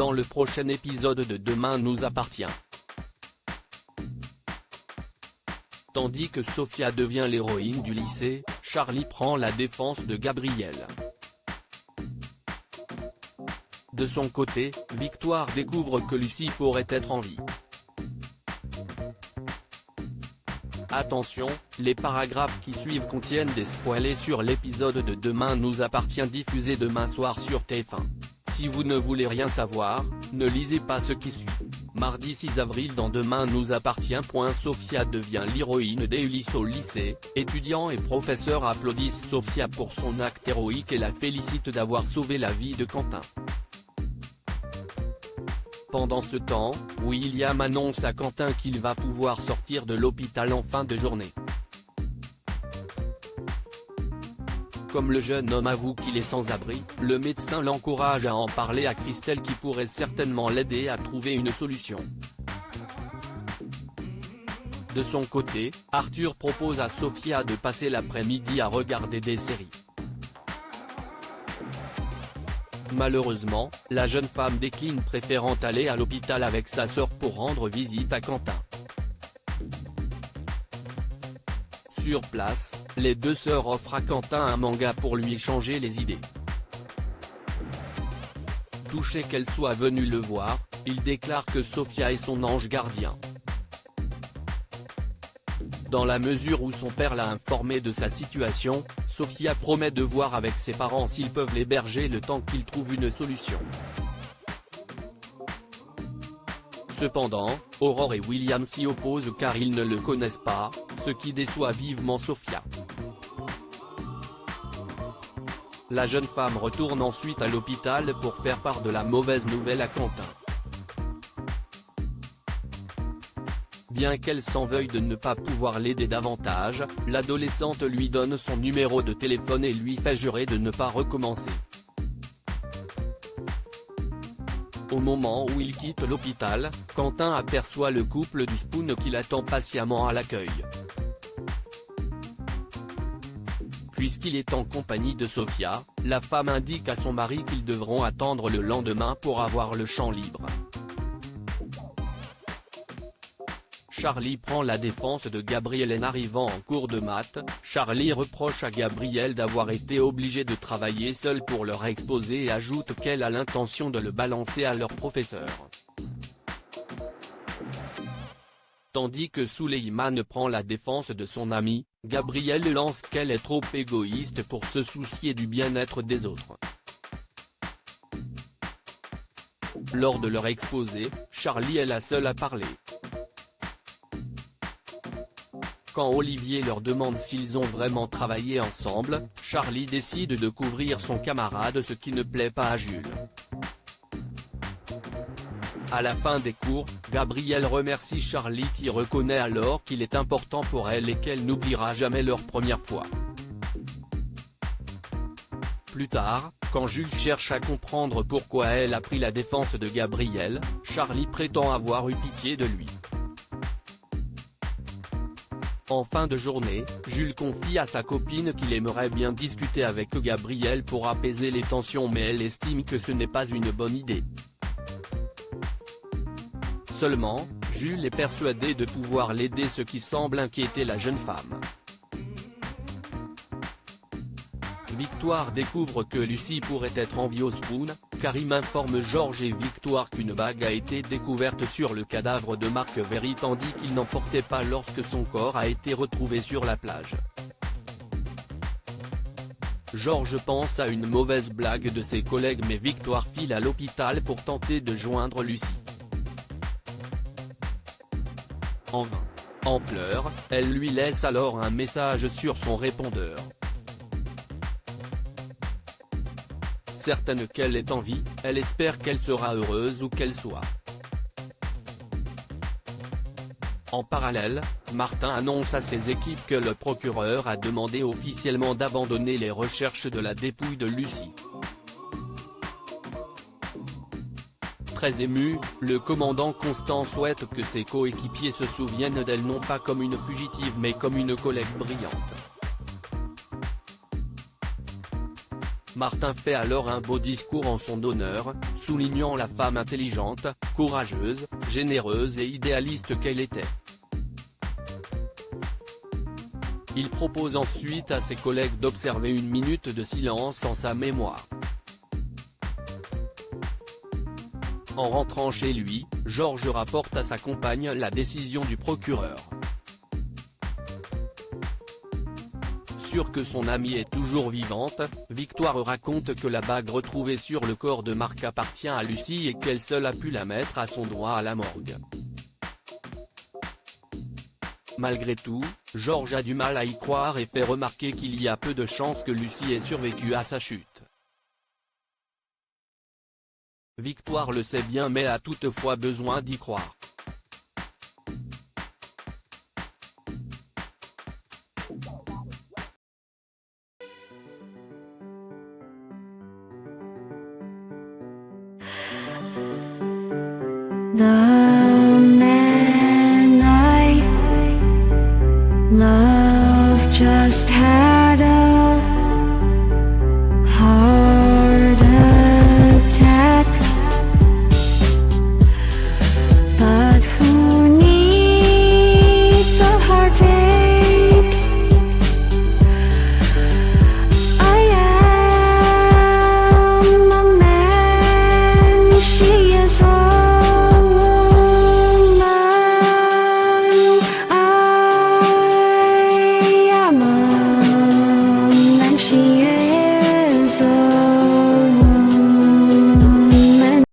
dans le prochain épisode de Demain nous appartient. Tandis que Sophia devient l'héroïne du lycée, Charlie prend la défense de Gabriel. De son côté, Victoire découvre que Lucie pourrait être en vie. Attention, les paragraphes qui suivent contiennent des spoilers sur l'épisode de Demain nous appartient diffusé demain soir sur TF1. Si vous ne voulez rien savoir, ne lisez pas ce qui suit. Mardi 6 avril dans Demain nous appartient. Sophia devient l'héroïne d'Ulysse au lycée, étudiants et professeurs applaudissent Sophia pour son acte héroïque et la félicitent d'avoir sauvé la vie de Quentin. Pendant ce temps, William annonce à Quentin qu'il va pouvoir sortir de l'hôpital en fin de journée. Comme le jeune homme avoue qu'il est sans abri, le médecin l'encourage à en parler à Christelle qui pourrait certainement l'aider à trouver une solution. De son côté, Arthur propose à Sophia de passer l'après-midi à regarder des séries. Malheureusement, la jeune femme décline, préférant aller à l'hôpital avec sa sœur pour rendre visite à Quentin. Sur place, les deux sœurs offrent à Quentin un manga pour lui changer les idées. Touché qu'elle soit venue le voir, il déclare que Sophia est son ange gardien. Dans la mesure où son père l'a informé de sa situation, Sophia promet de voir avec ses parents s'ils peuvent l'héberger le temps qu'il trouve une solution. Cependant, Aurore et William s'y opposent car ils ne le connaissent pas, ce qui déçoit vivement Sophia. La jeune femme retourne ensuite à l'hôpital pour faire part de la mauvaise nouvelle à Quentin. Bien qu'elle s'en veuille de ne pas pouvoir l'aider davantage, l'adolescente lui donne son numéro de téléphone et lui fait jurer de ne pas recommencer. Au moment où il quitte l'hôpital, Quentin aperçoit le couple du Spoon qui l'attend patiemment à l'accueil. Puisqu'il est en compagnie de Sophia, la femme indique à son mari qu'ils devront attendre le lendemain pour avoir le champ libre. Charlie prend la défense de Gabriel en arrivant en cours de maths. Charlie reproche à Gabriel d'avoir été obligé de travailler seul pour leur exposé et ajoute qu'elle a l'intention de le balancer à leur professeur. Tandis que Suleiman prend la défense de son ami, Gabriel lance qu'elle est trop égoïste pour se soucier du bien-être des autres. Lors de leur exposé, Charlie est la seule à parler. Quand Olivier leur demande s'ils ont vraiment travaillé ensemble, Charlie décide de couvrir son camarade, ce qui ne plaît pas à Jules. À la fin des cours, Gabriel remercie Charlie qui reconnaît alors qu'il est important pour elle et qu'elle n'oubliera jamais leur première fois. Plus tard, quand Jules cherche à comprendre pourquoi elle a pris la défense de Gabriel, Charlie prétend avoir eu pitié de lui. En fin de journée, Jules confie à sa copine qu'il aimerait bien discuter avec Gabriel pour apaiser les tensions, mais elle estime que ce n'est pas une bonne idée. Seulement, Jules est persuadé de pouvoir l'aider, ce qui semble inquiéter la jeune femme. Victoire découvre que Lucie pourrait être en vie au Spoon, Karim informe Georges et Victoire qu'une bague a été découverte sur le cadavre de Marc Véry tandis qu'il n'en portait pas lorsque son corps a été retrouvé sur la plage. Georges pense à une mauvaise blague de ses collègues mais Victoire file à l'hôpital pour tenter de joindre Lucie. En vain. En pleurs, elle lui laisse alors un message sur son répondeur. Certaine qu'elle est en vie, elle espère qu'elle sera heureuse où qu'elle soit. En parallèle, Martin annonce à ses équipes que le procureur a demandé officiellement d'abandonner les recherches de la dépouille de Lucie. Très ému, le commandant Constant souhaite que ses coéquipiers se souviennent d'elle non pas comme une fugitive mais comme une collègue brillante. Martin fait alors un beau discours en son honneur, soulignant la femme intelligente, courageuse, généreuse et idéaliste qu'elle était. Il propose ensuite à ses collègues d'observer une minute de silence en sa mémoire. En rentrant chez lui, Georges rapporte à sa compagne la décision du procureur. Sûre que son amie est toujours vivante, Victoire raconte que la bague retrouvée sur le corps de Marc appartient à Lucie et qu'elle seule a pu la mettre à son droit à la morgue. Malgré tout, Georges a du mal à y croire et fait remarquer qu'il y a peu de chances que Lucie ait survécu à sa chute. Victoire le sait bien mais a toutefois besoin d'y croire. The man I love just had